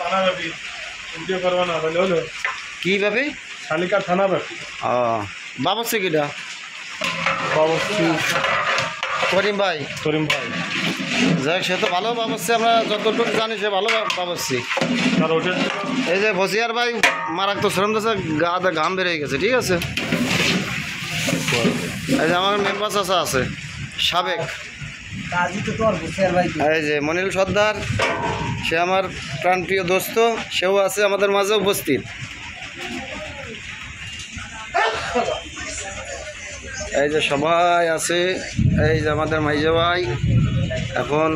থানাব্যাপী video করবো না তাহলে হলো কি ভাবে শালিকা থানাব্যাপী ও বাবুর্চি কিটা বাবুর্চি করিম ভাই করিম ভাই। যাই সে তো ভালো বাবুর্চি, আমরা যতটুকু জানি সে ভালো বাবুর্চি। তার ওঠে এই যে বসিয়ার ভাই মারাক তো শ্রম দিয়েছে, গাতে ঘাম বেরিয়ে গেছে, ঠিক আছে। এই যে আমার মেম্বার চাচা আছে সাবেক, এই যে মনিল সর্দার, সে আমার প্রাণপ্রিয় দোস্ত, সেও আছে আমাদের মাঝে উপস্থিত। এই যে সবাই আছে, এই যে আমাদের মাইজা ভাই এখন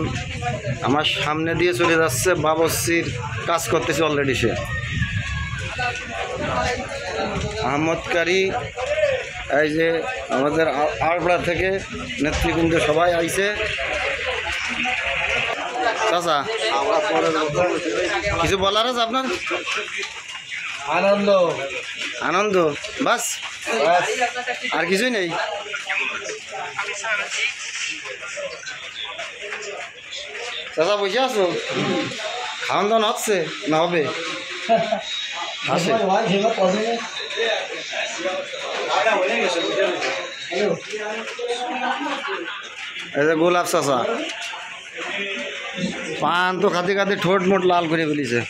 আমার সামনে দিয়ে চলে যাচ্ছে, বাবুর্চির কাজ করতেছে অলরেডি সে। আহমদ কারি, এই যে আমাদের আড়পাড়া থেকে নেতৃবৃন্দ সবাই আইছে। চাচা কিছু বলার আছে আপনার? আনন্দ আনন্দ বাস, আর কিছুই নেই। চাচা বসে আছো, খাওয়ান দাওয়ান হচ্ছে না হবে? আসে এই যে গোলাপ চাচা পান তো খাতে খাতে ঠোঁট মোট লাল করে ফেলিছে।